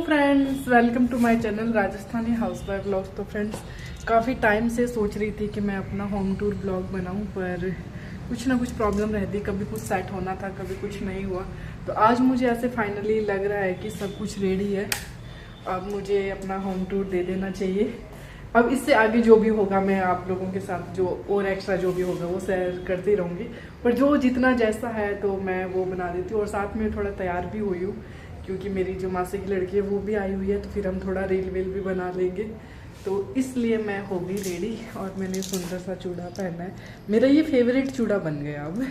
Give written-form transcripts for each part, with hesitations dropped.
Friends, welcome to my channel Rajasthani housewife blogs. तो friends, काफ़ी time से सोच रही थी कि मैं अपना होम टूर ब्लॉग बनाऊं, पर कुछ ना कुछ प्रॉब्लम रहती, कभी कुछ सेट होना था, कभी कुछ नहीं हुआ। तो आज मुझे ऐसे फाइनली लग रहा है कि सब कुछ रेडी है। अब मुझे अपना होम टूर दे देना चाहिए। अब इससे आगे जो भी होगा मैं आप लोगों के साथ जो और एक्स्ट्रा जो भी होगा वो शेयर करती रहूँगी, पर जो जितना जैसा है तो मैं वो बना देती हूँ। और साथ में थोड़ा तैयार भी हुई हूँ क्योंकि मेरी जो मासी की लड़की है वो भी आई हुई है, तो फिर हम थोड़ा रील वील भी बना लेंगे। तो इसलिए मैं हो गई रेडी और मैंने सुंदर सा चूड़ा पहना है। मेरा ये फेवरेट चूड़ा बन गया। अब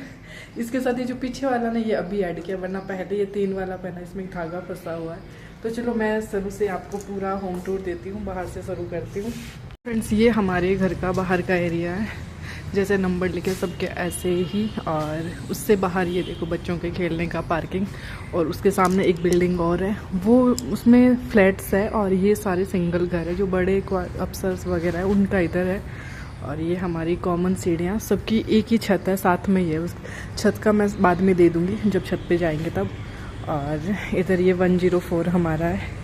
इसके साथ ये जो पीछे वाला ना ये अभी ऐड किया, वरना पहले ये 3 वाला पहना, इसमें धागा फंसा हुआ है। तो चलो मैं शुरू से आपको पूरा होम टूर देती हूँ, बाहर से शुरू करती हूँ। फ्रेंड्स, ये हमारे घर का बाहर का एरिया है, जैसे नंबर लिखे सबके ऐसे ही। और उससे बाहर ये देखो बच्चों के खेलने का पार्किंग, और उसके सामने एक बिल्डिंग और है, वो उसमें फ्लैट्स है। और ये सारे सिंगल घर है, जो बड़े अफसर्स वगैरह है उनका इधर है। और ये हमारी कॉमन सीढ़ियाँ, सबकी एक ही छत है, साथ में ही है। उस छत का मैं बाद में दे दूँगी जब छत पे जाएंगे तब। और इधर ये 104 हमारा है।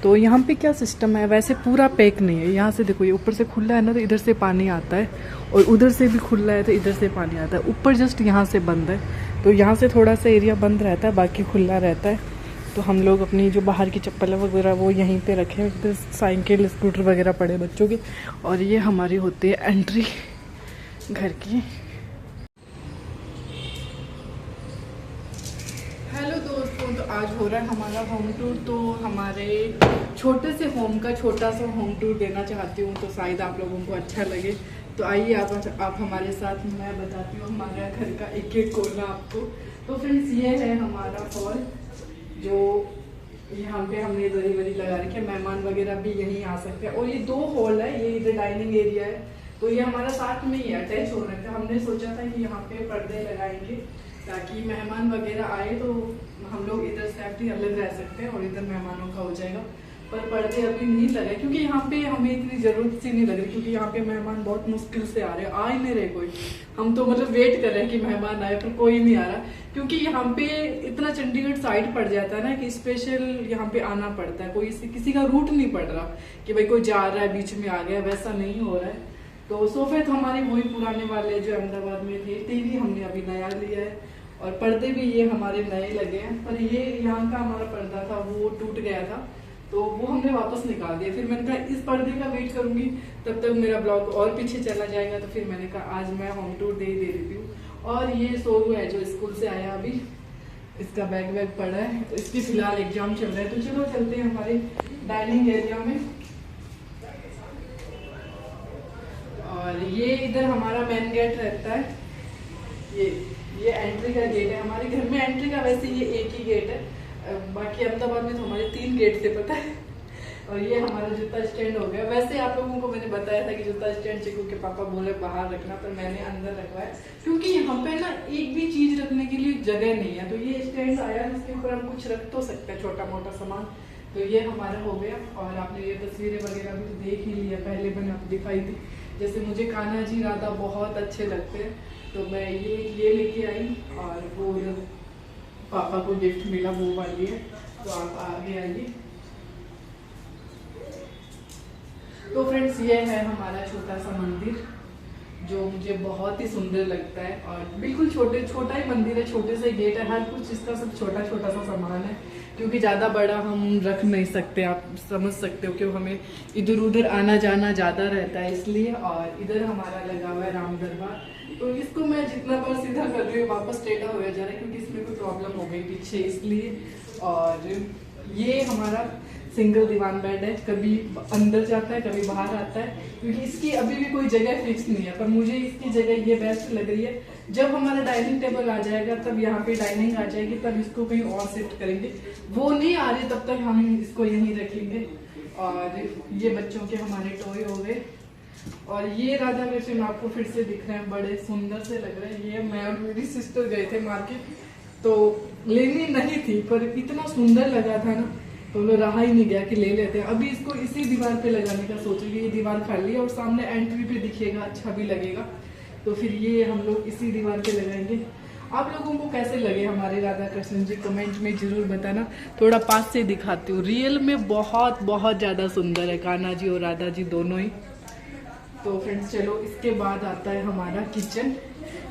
तो यहाँ पे क्या सिस्टम है, वैसे पूरा पैक नहीं है। यहाँ से देखो, ये ऊपर से खुला है ना, तो इधर से पानी आता है, और उधर से भी खुला है तो इधर से पानी आता है। ऊपर जस्ट यहाँ से बंद है, तो यहाँ से थोड़ा सा एरिया बंद रहता है, बाकी खुला रहता है। तो हम लोग अपनी जो बाहर की चप्पल वगैरह वो यहीं पे रखे, इधर साइकिल स्कूटर वगैरह पड़े बच्चों के। और ये हमारी होती है एंट्री घर की। हेलो दोस्तों, तो आज हो रहा है हमारा होम टूर। तो हमारे छोटे से होम का छोटा सा होम टूर देना चाहती हूँ, तो शायद आप लोगों को अच्छा लगे। तो आइए आप हमारे साथ, मैं बताती हूँ हमारे घर का एक एक कोना आपको। तो फ्रेंड्स, ये है हमारा हॉल, जो यहाँ पे हमने दरी वरी लगा रखी है, मेहमान वगैरह भी यहीं आ सकते हैं। और ये 2 हॉल है, ये इधर डाइनिंग एरिया है, तो ये हमारा साथ में ही अटैच हो रखा है। हमने सोचा था कि यहाँ पे पर्दे लगाएंगे ताकि मेहमान वगैरह आए तो हम लोग इधर से भी अलग रह सकते हैं और इधर मेहमानों का हो जाएगा। पर पर्दे अभी नहीं लगे क्योंकि यहाँ पे हमें इतनी जरूरत सी नहीं लग रही, क्योंकि यहाँ पे मेहमान बहुत मुश्किल से आ रहे हैं, आ ही नहीं रहे कोई। हम तो मतलब वेट कर रहे हैं कि मेहमान आए, पर कोई नहीं आ रहा, क्योंकि यहाँ पे इतना चंडीगढ़ साइड पड़ जाता है ना कि स्पेशल यहाँ पे आना पड़ता है। कोई किसी का रूट नहीं पड़ रहा कि भाई कोई जा रहा है बीच में आ गया, वैसा नहीं हो रहा है। तो सोफे तो हमारे वही पुराने वाले जो अहमदाबाद में थे। टीवी हमने अभी नया लिया है, और पर्दे भी ये हमारे नए लगे हैं। पर ये यहाँ का हमारा पर्दा था वो टूट गया था, तो वो हमने वापस निकाल दिया। फिर मैंने कहा इस पर्दे का वेट करूंगी, तब तक मेरा ब्लॉग और पीछे चला जाएगा। तो फिर मैंने कहा आज मैं होम टूर दे देती हूँ। और ये सोनू है जो स्कूल से आया अभी, इसका बैग वैग पड़ा है, तो इसकी फिलहाल एग्जाम चल रहा है। तो चलो चलते हैं हमारे डाइनिंग एरिया में। और ये इधर हमारा मेन गेट रहता है, ये एंट्री का गेट है। हमारे घर में एंट्री का वैसे ये एक ही गेट है, बाकी अहमदाबाद में तो हमारे 3 गेट थे, पता है। और ये हमारा जूता स्टैंड हो गया। वैसे आप लोगों को मैंने बताया था कि जूता स्टैंड चिकू के पापा बोले बाहर रखना, पर मैंने अंदर रखवाया क्योंकि यहाँ पे ना एक भी चीज रखने के लिए जगह नहीं है। तो ये स्टैंड आया, जिसके ऊपर हम कुछ रख तो सकते हैं, छोटा मोटा सामान। तो ये हमारा हो गया। और आपने ये तस्वीरें वगैरह भी तो देख ही लिया, पहले मैंने आपको दिखाई थी। जैसे मुझे कान्हा जी राधा बहुत अच्छे लगते हैं, तो मैं ये लेके आई। और वो पापा को गिफ्ट मिला वो वाली है, तो आप आगे आइए। तो फ्रेंड्स, ये है हमारा छोटा सा मंदिर, जो मुझे बहुत ही सुंदर लगता है। और बिल्कुल छोटा ही मंदिर है, छोटे से गेट है, हर कुछ इसका सब छोटा छोटा सा सामान है, क्योंकि ज़्यादा बड़ा हम रख नहीं सकते, आप समझ सकते हो, क्योंकि हमें इधर उधर आना जाना ज़्यादा रहता है इसलिए। और इधर हमारा लगा हुआ है राम दरबार, तो इसको मैं जितना बार सीधा कर रही हूँ वापस टेढ़ा हो जा रहा है, क्योंकि इसमें कोई प्रॉब्लम हो गई पीछे, इसलिए। और ये हमारा सिंगल दीवान बेड है, कभी अंदर जाता है कभी बाहर आता है, क्योंकि इसकी अभी भी कोई जगह फिक्स नहीं है। पर मुझे इसकी जगह ये बेस्ट लग रही है। जब हमारा डाइनिंग टेबल आ जाएगा, तब यहाँ पे डाइनिंग आ जाएगी, तब इसको कहीं और शिफ्ट करेंगे। वो नहीं आ रही तब तक हम इसको यहीं रखेंगे। और ये बच्चों के हमारे टॉय हो गए। और ये राधा कृष्ण आपको फिर से दिख रहे हैं, बड़े सुंदर से लग रहे हैं। ये मैं और मेरी सिस्टर गए थे मार्केट, तो लेनी नहीं थी, पर इतना सुंदर लगा था ना, तो वो रहा ही नहीं गया कि ले लेते हैं। अभी इसको इसी दीवार पे लगाने का सोचेंगे, ये दीवार खाली है और सामने एंट्री पे दिखेगा, अच्छा भी लगेगा। तो फिर ये हम लोग इसी दीवार पे लगाएंगे। आप लोगों को कैसे लगे हमारे राधा कृष्ण जी कमेंट में जरूर बताना। थोड़ा पास से दिखाती हूँ, रियल में बहुत बहुत ज़्यादा सुंदर है कान्हा जी और राधा जी दोनों ही। तो फ्रेंड्स चलो इसके बाद आता है हमारा किचन।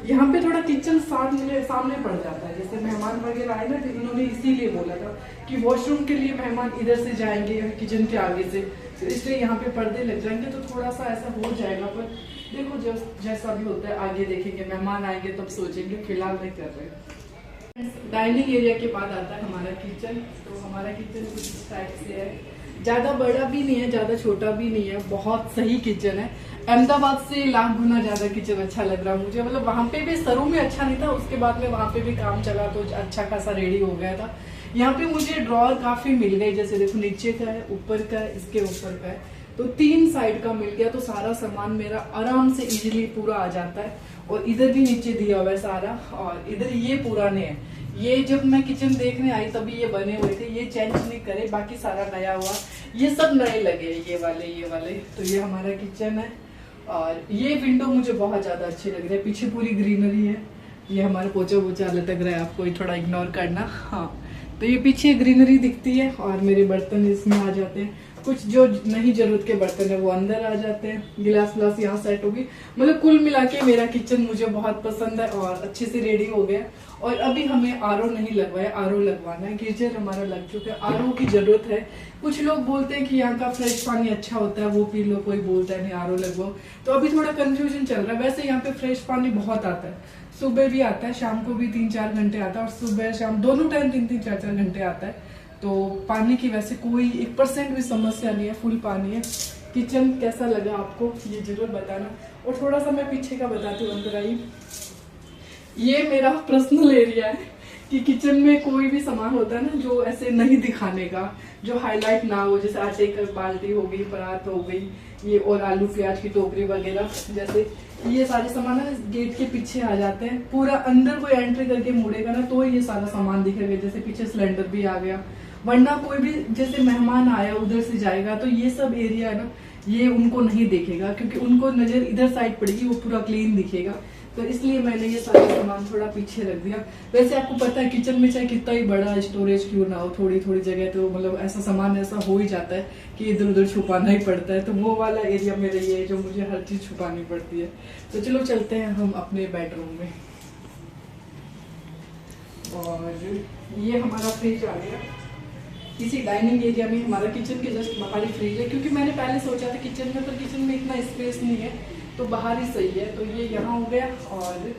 यहाँ पे थोड़ा किचन सामने पड़ जाता है, जैसे मेहमान वगैरह आए ना तो इन्होंने इसीलिए बोला था कि वॉशरूम के लिए मेहमान इधर से जाएंगे किचन के आगे से, तो इसलिए यहाँ पे पर्दे लग जाएंगे तो थोड़ा सा ऐसा हो जाएगा। पर देखो जैसा भी होता है आगे देखेंगे, मेहमान आएंगे तब सोचेंगे, फिलहाल नहीं कर रहे। डाइनिंग एरिया के बाद आता है हमारा किचन। तो हमारा किचन कुछ इस टाइप से है, ज़्यादा बड़ा भी नहीं है ज़्यादा छोटा भी नहीं है, बहुत सही किचन है। अहमदाबाद से लाख गुना ज़्यादा किचन अच्छा लग रहा मुझे, मतलब वहाँ पे भी शुरू में अच्छा नहीं था, उसके बाद में वहाँ पे भी काम चला तो अच्छा खासा रेडी हो गया था। यहाँ पे मुझे ड्रॉअर काफ़ी मिल गए, जैसे देखो नीचे का है, ऊपर का है, इसके ऊपर का है, तो 3 साइड का मिल गया, तो सारा सामान मेरा आराम से इजीली पूरा आ जाता है। और इधर भी नीचे दिया हुआ है सारा, और इधर ये पुराने हैं, ये जब मैं किचन देखने आई तभी ये बने हुए थे, ये चेंज नहीं करे, बाकी सारा नया हुआ, ये सब नए लगे ये वाले। तो ये हमारा किचन है। और ये विंडो मुझे बहुत ज्यादा अच्छे लग रहे हैं, पीछे पूरी ग्रीनरी है, ये हमारा पोचा लटक रहा है, आपको थोड़ा इग्नोर करना। हाँ, तो ये पीछे ग्रीनरी दिखती है और मेरे बर्तन इसमें आ जाते हैं, कुछ जो नहीं जरूरत के बर्तन है वो अंदर आ जाते हैं, गिलास व्लास यहाँ सेट होगी। मतलब कुल मिला के मेरा किचन मुझे बहुत पसंद है और अच्छे से रेडी हो गया। और अभी हमें आरओ नहीं लगवाया, आरओ लगवाना है, गीजर हमारा लग चुका है, आरओ की जरूरत है। कुछ लोग बोलते हैं कि यहाँ का फ्रेश पानी अच्छा होता है, वो पी लो, कोई बोलता है नहीं आरओ लगवाओ, तो अभी थोड़ा कंफ्यूजन चल रहा है। वैसे यहाँ पे फ्रेश पानी बहुत आता है, सुबह भी आता है, शाम को भी 3-4 घंटे आता है, और सुबह शाम दोनों टाइम 3-3, 4-4 घंटे आता है। तो पानी की वैसे कोई 1% भी समस्या नहीं है, फुल पानी है। किचन कैसा लगा आपको ये जरूर बताना। और थोड़ा सा मैं पीछे का बताती हूँ, अंदर आई, ये मेरा पर्सनल एरिया है कि किचन में कोई भी सामान होता है ना जो ऐसे नहीं दिखाने का, जो हाईलाइट ना हो, जैसे आटे की बाल्टी हो गई, परात हो गई, ये और आलू प्याज की टोकरी वगैरह, जैसे ये सारे सामान गेट के पीछे आ जाते हैं। पूरा अंदर कोई एंट्री करके मुड़ेगा ना तो ये सारा सामान दिखेगा, जैसे पीछे सिलेंडर भी आ गया, वरना कोई भी जैसे मेहमान आया उधर से जाएगा तो ये सब एरिया है ना, ये उनको नहीं देखेगा, क्योंकि उनको नजर इधर साइड पड़ेगी, वो पूरा क्लीन दिखेगा। तो इसलिए मैंने ये सारा सामान थोड़ा पीछे रख दिया। वैसे आपको पता है किचन में चाहे कितना ही बड़ा स्टोरेज क्यों ना हो, थोड़ी थोड़ी जगह तो मतलब ऐसा सामान ऐसा हो ही जाता है कि इधर उधर छुपाना ही पड़ता है। तो वो वाला एरिया मेरा ये है जो मुझे हर चीज छुपानी पड़ती है। तो चलो चलते हैं हम अपने बेडरूम में। और ये हमारा फ्रिज आ गया इसी डाइनिंग एरिया में, हमारा किचन के जस्ट बाहर ही फ्रिज है, क्योंकि मैंने पहले सोचा था किचन में, पर किचन में इतना स्पेस नहीं है तो बाहर ही सही है। तो ये यहाँ हो गया। और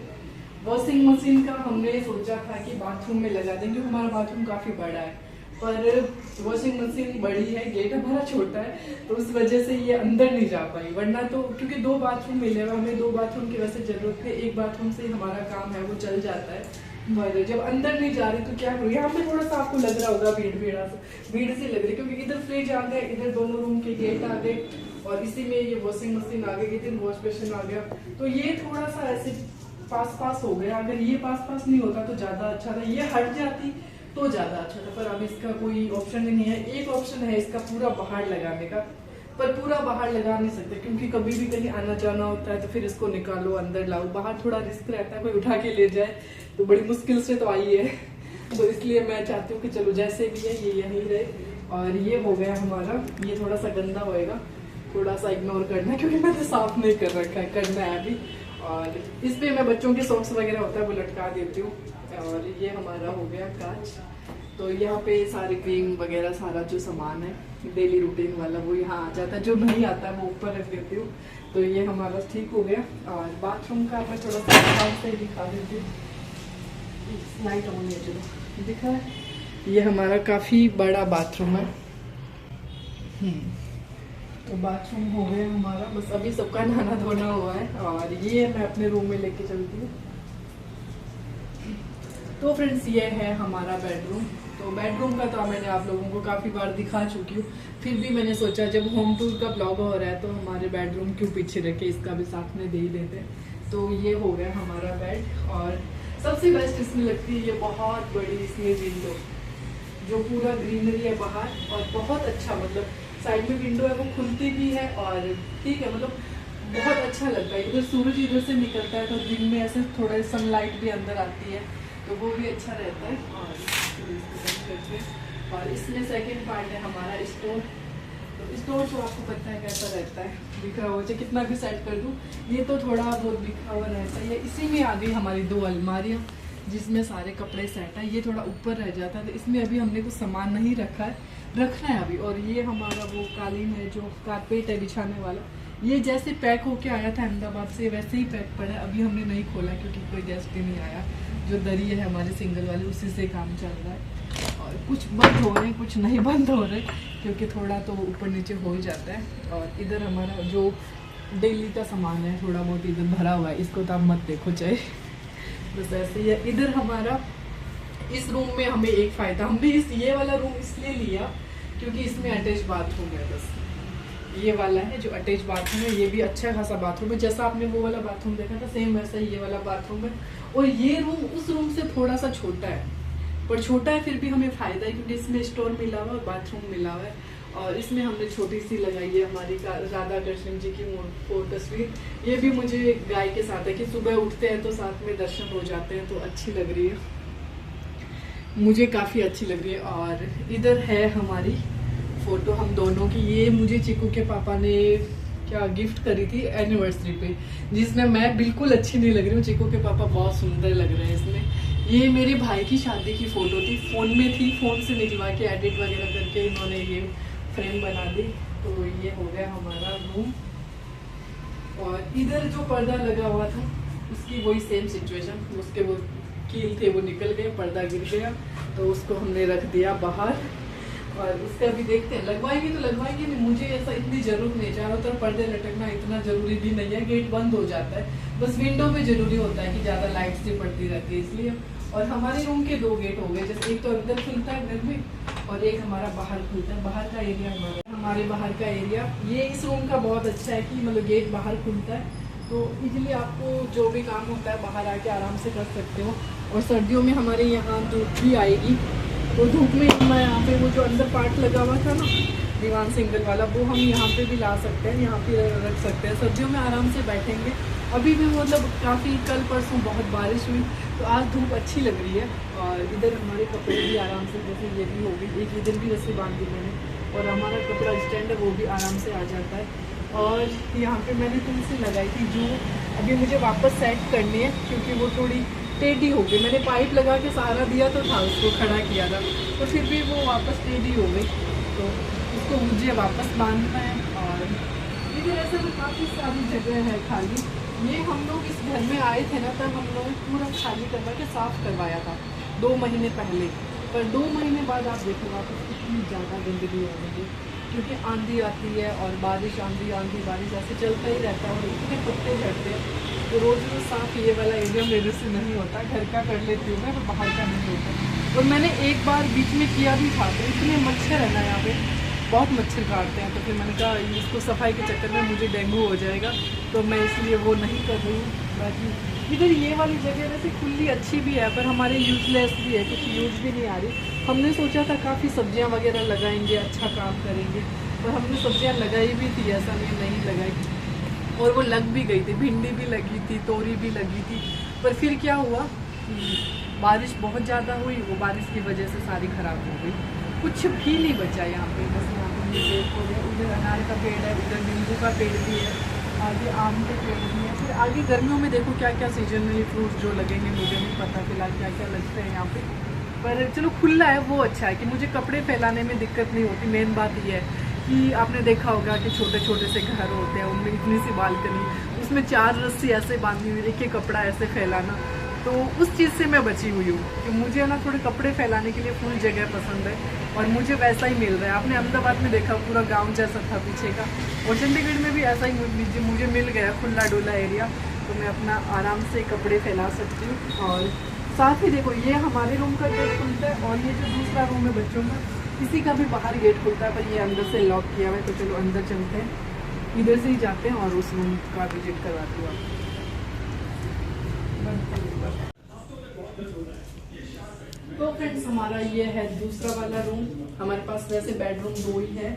वॉशिंग मशीन का हमने सोचा था कि बाथरूम में लगा देंगे, हमारा बाथरूम काफ़ी बड़ा है, पर वॉशिंग मशीन बड़ी है, गेट हमारा छोटा है, तो उस वजह से ये अंदर नहीं जा पाई। वरना तो क्योंकि 2 बाथरूम मिले हुए, हमें 2 बाथरूम की वैसे जरूरत है, एक बाथरूम से हमारा काम है वो चल जाता है। पर जब अंदर नहीं जा रही तो क्या करूँ, यहाँ पे थोड़ा सा आपको लग रहा होगा भीड़ से लग रही, क्योंकि इधर फ्रिज आ गया, इधर दोनों रूम के गेट आ गए, और इसी में ये वॉशिंग मशीन आ गई, इधर वॉश बेसिन आ गया। तो ये थोड़ा सा ऐसे पास हो गया, अगर ये पास नहीं होता तो ज्यादा अच्छा था, ये हट जाती तो ज्यादा अच्छा था, पर अब इसका कोई ऑप्शन ही नहीं है। एक ऑप्शन है इसका पूरा बाहर लगाने का, पर पूरा बाहर लगा नहीं सकते, क्योंकि कभी भी कहीं आना जाना होता है तो फिर इसको निकालो अंदर लाओ, बाहर थोड़ा रिस्क रहता है, कोई उठा के ले जाए तो बड़ी मुश्किल से तो आई है। तो इसलिए मैं चाहती हूँ कि चलो जैसे भी है ये यहीं रहे। और ये हो गया हमारा, ये थोड़ा सा गंदा होएगा, थोड़ा सा इग्नोर करना, क्योंकि मैंने साफ नहीं कर रखा है, करना है अभी। और इस पे मैं बच्चों के सॉक्स वगैरह होता है वो लटका देती हूँ। और ये हमारा हो गया कांच। तो यहाँ पे सारे क्रीम वगैरह सारा जो सामान है डेली रूटीन वाला वो यहाँ आ जाता है, जो नहीं आता है वो ऊपर रख देती हूँ। तो ये हमारा ठीक हो गया। और बाथरूम का मैं थोड़ा सा साफ से दिखा देती हूँ, लाइट ऑन है, चलो दिखा है, ये हमारा काफ़ी बड़ा बाथरूम है। तो बाथरूम हो गया हमारा, बस अभी सबका नहाना धोना हुआ है। और ये मैं अपने रूम में लेके चलती हूँ। तो फ्रेंड्स ये है हमारा बेडरूम। तो बेडरूम का तो मैंने आप लोगों को काफ़ी बार दिखा चुकी हूँ, फिर भी मैंने सोचा जब होम टूर का ब्लॉग हो रहा है तो हमारे बेडरूम क्यों पीछे रखे, इसका भी साथ में दे ही देते हैं। तो ये हो गया हमारा बेड। और सबसे बेस्ट इसमें लगती है ये बहुत बड़ी इसमें विंडो, जो पूरा ग्रीनरी है बाहर, और बहुत अच्छा, मतलब साइड में विंडो है वो खुलती भी है, और ठीक है, मतलब बहुत अच्छा लगता है। इधर सूरज इधर से निकलता है तो दिन में ऐसे थोड़ा सनलाइट भी अंदर आती है तो वो भी अच्छा रहता है। और इसमें सेकंड पार्ट है हमारा स्टोर। तो स्टोर तो आपको पता है कैसा रहता है, बिखरा हुआ, चाहे कितना भी सेट कर दूँ ये तो थोड़ा बहुत बिखरा हुआ रहता है। इसी में आ गई हमारी 2 अलमारियाँ जिसमें सारे कपड़े सेट है। ये थोड़ा ऊपर रह जाता है तो इसमें अभी हमने कुछ सामान नहीं रखा है, रखना है अभी। और ये हमारा वो कालीन है जो कारपेट है बिछाने वाला, ये जैसे पैक होके आया था अहमदाबाद से वैसे ही पैक पड़ा है। अभी हमने नहीं खोला क्योंकि कोई गेस्ट ही नहीं आया। जो दरी है हमारे सिंगल वाले उसी से काम चल रहा है। और कुछ बंद हो रहे हैं, कुछ नहीं बंद हो रहे क्योंकि थोड़ा तो ऊपर नीचे हो ही जाता है। और इधर हमारा जो डेली का सामान है थोड़ा बहुत इधर भरा हुआ है, इसको तो आप मत देखो चाहे, बस ऐसे ही है। इधर हमारा इस रूम में हमें एक फ़ायदा, हमने ये वाला रूम इसलिए लिया क्योंकि इसमें अटैच बाथरूम है। बस ये वाला है जो अटैच बाथरूम है, ये भी अच्छा खासा बाथरूम है। जैसा आपने वो वाला बाथरूम देखा था सेम वैसा ही ये वाला बाथरूम है। और ये रूम उस रूम से थोड़ा सा छोटा है, पर छोटा है फिर भी हमें फ़ायदा है क्योंकि इसमें स्टोर मिला हुआ है, बाथरूम मिला हुआ है। और इसमें हमने छोटी सी लगाई है हमारी राधा कृष्ण जी की तस्वीर। ये भी मुझे गाय के साथ है कि सुबह उठते हैं तो साथ में दर्शन हो जाते हैं, तो अच्छी लग रही है, मुझे काफ़ी अच्छी लग रही है। और इधर है हमारी फ़ोटो हम दोनों की, ये मुझे चिकू के पापा ने क्या गिफ्ट करी थी एनिवर्सरी पे, जिसमें मैं बिल्कुल अच्छी नहीं लग रही हूँ, चिकू के पापा बहुत सुंदर लग रहे हैं इसमें। ये मेरे भाई की शादी की फ़ोटो थी, फ़ोन में थी, फ़ोन से निकलवा के एडिट वगैरह करके इन्होंने ये फ्रेम बना दी। तो ये हो गया हमारा रूम। और इधर जो पर्दा लगा हुआ था उसकी वही सेम सिचुएशन, उसके वो कील थे वो निकल गए, पर्दा गिर गया तो उसको हमने रख दिया बाहर। और उसका भी देखते हैं, लगवाएंगे तो लगवाएंगे नहीं, मुझे ऐसा इतनी ज़रूरत नहीं, चारों तरफ पर्दे लटकना इतना ज़रूरी भी नहीं है, गेट बंद हो जाता है, बस विंडो में ज़रूरी होता है कि ज़्यादा लाइट से पड़ती रहती है इसलिए। और हमारे रूम के 2 गेट हो गए, जैसे एक तो अंदर खुलता है घर में और एक हमारा बाहर खुलता है। बाहर का एरिया हमारे बाहर का एरिया ये इस रूम का बहुत अच्छा है कि मतलब गेट बाहर खुलता है तो इजीली आपको जो भी काम होता है बाहर आके आराम से कर सकते हो। और सर्दियों में हमारे यहाँ धूप भी आएगी तो धूप में मैं यहाँ पे वो जो अंदर पार्ट लगा हुआ था ना दीवान सिंगल वाला, वो हम यहाँ पे भी ला सकते हैं, यहाँ पे रख सकते हैं, सर्दियों में आराम से बैठेंगे। अभी भी मतलब काफ़ी कल परसों बहुत बारिश हुई तो आज धूप अच्छी लग रही है। और इधर हमारे कपड़े भी आराम से, जैसे ये भी हो गई, एक इधर भी रस्सी बांध दी मैंने और हमारा कपड़ा स्टैंड है वो भी आराम से आ जाता है। और यहाँ पे मैंने तुलसी लगाई थी जो अभी मुझे वापस सेट करनी है क्योंकि वो थोड़ी टेढ़ी हो गई। मैंने पाइप लगा के सहारा दिया तो था, उसको खड़ा किया था तो फिर भी वो वापस टेढ़ी हो गई तो उसको मुझे वापस बांधना है। और इधर ऐसे तो काफ़ी सारी जगह है खाली। ये हम लोग इस घर में आए थे ना तब हम लोगों ने पूरा खाली करवा के साफ़ करवाया था 2 महीने पहले, पर 2 महीने बाद आप देखो वापस कितनी ज़्यादा गंदगी हो गई क्योंकि आंधी आती है और बारिश, आंधी बारिश ऐसे चलता ही रहता है और इतने पत्ते झड़ते हैं तो रोज़ साफ ये वाला एरिया मेरे से नहीं होता। घर का कर लेती हूँ मैं तो बाहर का नहीं होता। और मैंने एक बार बीच में किया भी था तो इतने मच्छर है ना यहाँ पे, बहुत मच्छर काटते हैं तो फिर मैंने कहा इसको सफाई के चक्कर में मुझे डेंगू हो जाएगा तो मैं इसलिए वो नहीं कर रही हूँ। बाकी इधर ये वाली जगह वैसे खुली अच्छी भी है पर हमारे यूजलेस भी है, कुछ यूज भी नहीं आ रही। हमने सोचा था काफ़ी सब्जियां वगैरह लगाएंगे, अच्छा काम करेंगे, और हमने सब्जियां लगाई भी थी, ऐसा नहीं लगाई, और वो लग भी गई थी, भिंडी भी लगी थी, तोरी भी लगी थी। पर फिर क्या हुआ, बारिश बहुत ज़्यादा हुई, वो बारिश की वजह से सारी ख़राब हो गई, कुछ भी नहीं बचा यहाँ पे। बस यहाँ पे ये पेड़ पौधे, उधर अनार का पेड़ है, उधर नींबू का पेड़ भी है, आगे आम के पेड़ भी है। फिर आगे गर्मियों में देखो क्या क्या सीजनली फ्रूट्स जो लगेंगे, मुझे नहीं पता फिलहाल क्या क्या लगता है यहाँ पे, पर चलो खुला है वो अच्छा है कि मुझे कपड़े फैलाने में दिक्कत नहीं होती। मेन बात ये है कि आपने देखा होगा कि छोटे छोटे से घर होते हैं, उनमें इतनी सी बालकनी, उसमें 4 रस्सी ऐसे बांधी हुई, एक एक कपड़ा ऐसे फैलाना, तो उस चीज़ से मैं बची हुई हूँ कि मुझे ना थोड़े कपड़े फैलाने के लिए फुल जगह पसंद है, और मुझे वैसा ही मिल रहा है। आपने अहमदाबाद में देखा पूरा गांव जैसा था पीछे का, और चंडीगढ़ में भी ऐसा ही मुझे मिल गया खुला डुला एरिया, तो मैं अपना आराम से कपड़े फैला सकती हूँ। और साथ ही देखो ये हमारे रूम का गेट खुलता है, और ये जो दूसरा रूम है बच्चों का, इसी का भी बाहर गेट खुलता है, पर ये अंदर से लॉक किया हुआ है। तो चलो अंदर चलते हैं, इधर से ही जाते हैं और उस रूम का विजिट करवाती हूँ आपको। तो फ्रेंड्स हमारा ये है दूसरा वाला रूम। हमारे पास वैसे बेडरूम 2 ही है,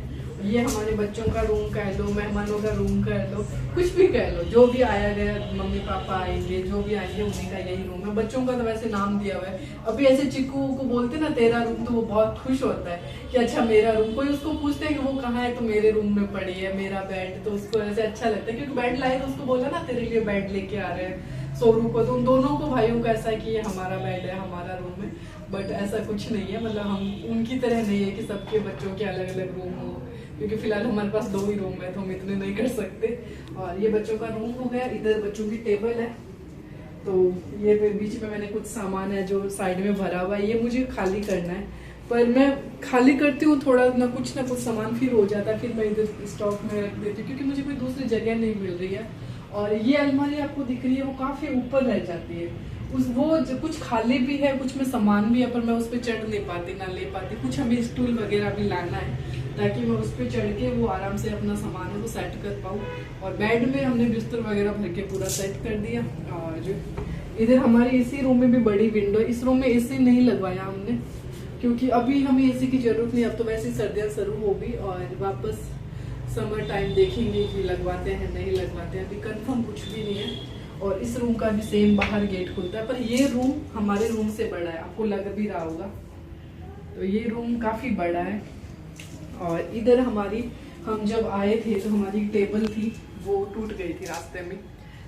ये हमारे बच्चों का रूम कह लो, मेहमानों का रूम कह लो, कुछ भी कह लो, जो भी आया गया, मम्मी पापा आएंगे, जो भी आएंगे उन्हीं का यही रूम है। बच्चों का तो वैसे नाम दिया हुआ है। अभी ऐसे चिक्कू को बोलते ना तेरा रूम, तो वो बहुत खुश होता है कि अच्छा मेरा रूम। कोई उसको पूछते है कि वो कहाँ है, तो मेरे रूम में पड़ी है मेरा बेड, तो उसको ऐसे अच्छा लगता है। क्योंकि बेड लाए तो उसको बोला ना तेरे लिए बेड लेके आ रहे हैं सोरू को, तो उन दोनों को भाइयों को ऐसा है कि ये हमारा बेड है, हमारा रूम है। बट ऐसा कुछ नहीं है, मतलब हम उनकी तरह नहीं है कि सबके बच्चों के अलग अलग रूम हो, क्योंकि फिलहाल हमारे पास 2 ही रूम है, तो हम इतने नहीं कर सकते। और ये बच्चों का रूम हो गया, इधर बच्चों की टेबल है, तो ये बीच में मैंने कुछ सामान है जो साइड में भरा हुआ है, ये मुझे खाली करना है। पर मैं खाली करती हूँ थोड़ा ना कुछ सामान फिर हो जाता है, फिर मैं इधर स्टॉक में रख देती हूँ, क्योंकि मुझे कोई दूसरी जगह नहीं मिल रही है। और ये अलमारी आपको दिख रही है, वो काफी ऊपर रह जाती है। कुछ खाली भी है, कुछ में सामान भी है, पर मैं उस पर चढ़ नहीं पाती, ना ले पाती। कुछ हमें स्टूल वगैरह भी लाना है ताकि मैं उस पर चढ़ के वो आराम से अपना सामान है वो सेट कर पाऊँ। और बेड में हमने बिस्तर वगैरह भर के पूरा सेट कर दिया। और इधर हमारे इसी रूम में भी बड़ी विंडो, इस रूम में एसी नहीं लगवाया हमने, क्योंकि अभी हमें एसी की जरूरत नहीं। अब तो वैसे सर्दियाँ शुरू होगी और वापस समर टाइम देखेंगे कि लगवाते हैं नहीं लगवाते हैं, अभी कंफर्म कुछ भी नहीं है। और इस रूम का भी सेम बाहर गेट खुलता है, पर ये रूम हमारे रूम से बड़ा है, आपको लग भी रहा होगा। तो ये रूम काफी बड़ा है। और इधर हम जब आए थे तो हमारी टेबल थी वो टूट गई थी रास्ते में,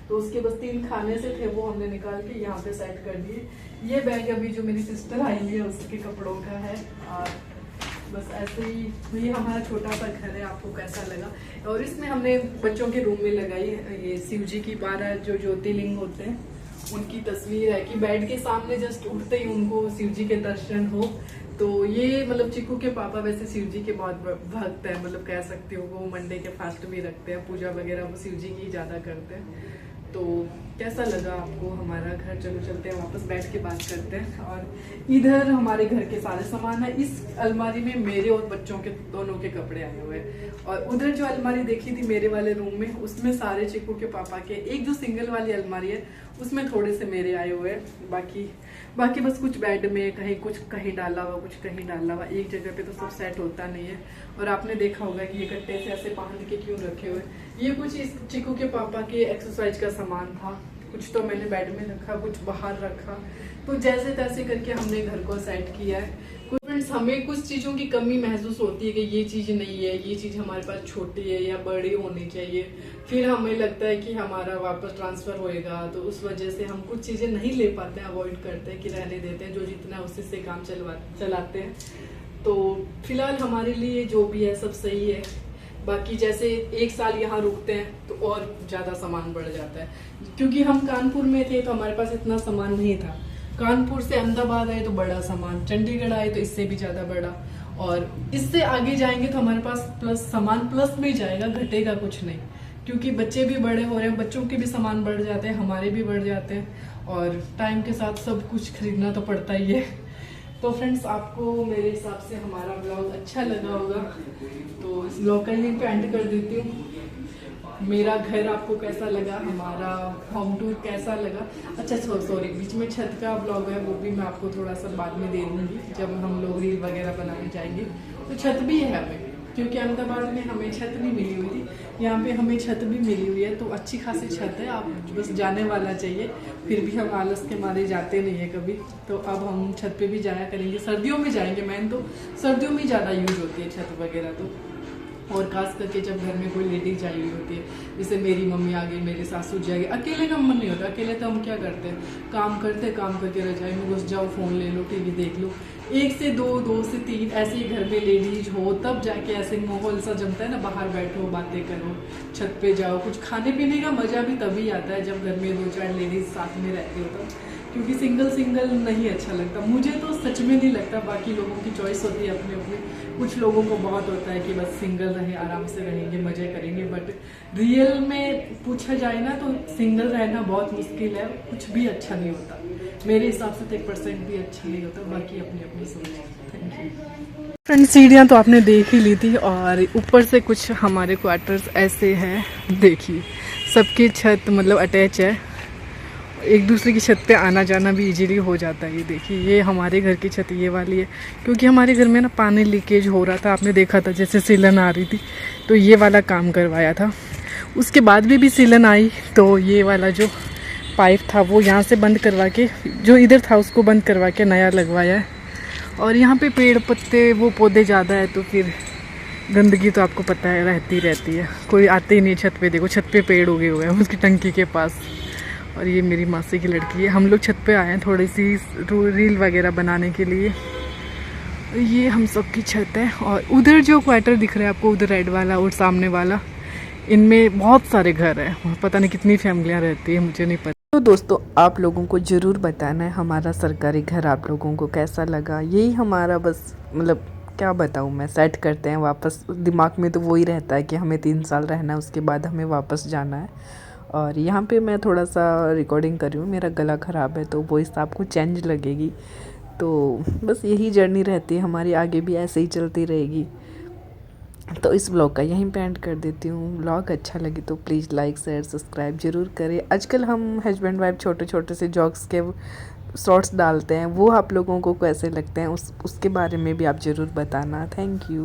तो उसके बस 3 खाने से थे, वो हमने निकाल के यहाँ पे सेट कर दिए। ये बैग अभी जो मेरी सिस्टर आई है उसके कपड़ों का है। और बस ऐसे ही ये हमारा छोटा सा घर है, आपको कैसा लगा। और इसमें हमने बच्चों के रूम में लगाई ये शिव जी की 12 जो ज्योतिर्लिंग होते हैं उनकी तस्वीर है, कि बेड के सामने जस्ट उठते ही उनको शिव जी के दर्शन हो। तो ये मतलब चिक्कू के पापा वैसे शिव जी के बहुत भक्त है, मतलब कह सकते हो। वो मंडे के फास्ट भी रखते हैं, पूजा वगैरह वो शिव जी की ज्यादा करते हैं। तो कैसा लगा आपको हमारा घर? चलो चलते हैं वापस, बैठ के बात करते हैं। और इधर हमारे घर के सारे सामान है। इस अलमारी में मेरे और बच्चों के दोनों के कपड़े आए हुए हैं। और उधर जो अलमारी देखी थी मेरे वाले रूम में, उसमें सारे चिक्कू के पापा के। एक जो सिंगल वाली अलमारी है उसमें थोड़े से मेरे आए हुए हैं। बाकी बस कुछ बेड में कहीं डाला हुआ, कुछ कहीं डाला हुआ। एक जगह पे तो सब सेट होता नहीं है। और आपने देखा होगा कि ये कट्टे से ऐसे बांध के क्यों रखे हुए। ये कुछ इस चिक्कू के पापा के एक्सरसाइज का सामान था, कुछ तो मैंने बेड में रखा, कुछ बाहर रखा। तो जैसे तैसे करके हमने घर को सेट किया है। फ्रेंड्स, हमें कुछ चीजों की कमी महसूस होती है कि ये चीज नहीं है, ये चीज हमारे पास छोटी है या बड़ी होनी चाहिए। फिर हमें लगता है कि हमारा वापस ट्रांसफर होएगा, तो उस वजह से हम कुछ चीजें नहीं ले पाते हैं, अवॉइड करते हैं कि रहने देते हैं, जो जितना उसी से काम चलाते हैं। तो फिलहाल हमारे लिए जो भी है सब सही है। बाकी जैसे 1 साल यहाँ रुकते हैं तो और ज्यादा सामान बढ़ जाता है, क्योंकि हम कानपुर में थे तो हमारे पास इतना सामान नहीं था। कानपुर से अहमदाबाद आए तो बड़ा सामान, चंडीगढ़ आए तो इससे भी ज्यादा बड़ा, और इससे आगे जाएंगे तो हमारे पास सामान प्लस में जाएगा, घटेगा कुछ नहीं। क्योंकि बच्चे भी बड़े हो रहे हैं, बच्चों के भी सामान बढ़ जाते हैं, हमारे भी बढ़ जाते हैं, और टाइम के साथ सब कुछ खरीदना तो पड़ता ही है। तो फ्रेंड्स, आपको मेरे हिसाब से हमारा ब्लॉग अच्छा लगा होगा, तो इस ब्लॉग का लिंक पे एंड कर देती हूँ। मेरा घर आपको कैसा लगा, हमारा होम टूर कैसा लगा। अच्छा सॉरी, बीच में छत का ब्लॉग है, वो भी मैं आपको थोड़ा सा बाद में दे दूंगी जब हम लोग रील वगैरह बनाने जाएंगे। तो छत भी है हमें, क्योंकि अहमदाबाद में हमें छत नहीं मिली हुई थी, यहाँ पे हमें छत भी मिली हुई है। तो अच्छी खासी छत है, आप बस जाने वाला चाहिए। फिर भी हम आलस के मारे जाते नहीं है कभी, तो अब हम छत पे भी जाया करेंगे। सर्दियों में जाएंगे, मैन तो सर्दियों में ज़्यादा यूज होती है छत वगैरह तो। और खास करके जब घर में कोई लेडीज आई हुई होती है, जैसे मेरी मम्मी आ गई, मेरे सासू जी आ गई। अकेले का मन नहीं होता, अकेले तो हम क्या करते हैं, काम करके रजाई में घुस जाओ, फोन ले लो, टीवी देख लो। 1 से 2, 2 से 3 ऐसे ही घर में लेडीज हो, तब जाके ऐसे माहौल सा जमता है ना, बाहर बैठो, बातें करो, छत पे जाओ। कुछ खाने पीने का मजा भी तभी आता है जब घर में 2-4 लेडीज साथ में रहती हो तब, क्योंकि सिंगल नहीं अच्छा लगता। मुझे तो सच में नहीं लगता, बाकी लोगों की चॉइस होती है अपनी अपनी। कुछ लोगों को बहुत होता है कि बस सिंगल रहे, आराम से रहेंगे, मजे करेंगे। बट रियल में पूछा जाए ना तो सिंगल रहना बहुत मुश्किल है, कुछ भी अच्छा नहीं होता। मेरे हिसाब से तो 1% भी अच्छा नहीं होता, बाकी अपनी अपनी सोच। Thank you friends. सीढ़ियाँ तो आपने देख ही ली थी, और ऊपर से कुछ हमारे क्वार्टर्स ऐसे हैं, देखिए सबकी छत मतलब अटैच है। एक दूसरे की छत पे आना जाना भी इजीली हो जाता है। ये देखिए, ये हमारे घर की छत ये वाली है, क्योंकि हमारे घर में ना पानी लीकेज हो रहा था, आपने देखा था जैसे सीलन आ रही थी, तो ये वाला काम करवाया था। उसके बाद भी सीलन आई तो ये वाला जो पाइप था वो यहाँ से बंद करवा के, जो इधर था उसको बंद करवा के नया लगवाया है। और यहाँ पे पेड़ पत्ते वो पौधे ज़्यादा है तो फिर गंदगी तो आपको पता है रहती है, कोई आते ही नहीं छत पे। देखो छत पे पेड़ उगे हुए हैं उसकी टंकी के पास। और ये मेरी मासी की लड़की है। हम लोग छत पे आए हैं थोड़ी सी रील वगैरह बनाने के लिए। ये हम सब की छत है। और उधर जो क्वार्टर दिख रहा है आपको, उधर रेड वाला और सामने वाला, इनमें बहुत सारे घर हैं, पता नहीं कितनी फैमिलियाँ रहती है, मुझे नहीं पता। तो दोस्तों, आप लोगों को ज़रूर बताना है हमारा सरकारी घर आप लोगों को कैसा लगा। यही हमारा बस मतलब क्या बताऊँ मैं, सेट करते हैं वापस। दिमाग में तो वही रहता है कि हमें 3 साल रहना है, उसके बाद हमें वापस जाना है। और यहाँ पे मैं थोड़ा सा रिकॉर्डिंग कर रही हूँ, मेरा गला ख़राब है तो वॉइस आपको चेंज लगेगी। तो बस यही जर्नी रहती है हमारी, आगे भी ऐसे ही चलती रहेगी। तो इस ब्लॉग का यहीं पे एंड कर देती हूँ। ब्लॉग अच्छा लगे तो प्लीज़ लाइक शेयर सब्सक्राइब ज़रूर करें। आजकल हम हस्बैंड वाइफ छोटे छोटे से जॉग्स के शॉर्ट्स डालते हैं, वो आप लोगों को कैसे लगते हैं उसके बारे में भी आप ज़रूर बताना। Thank you.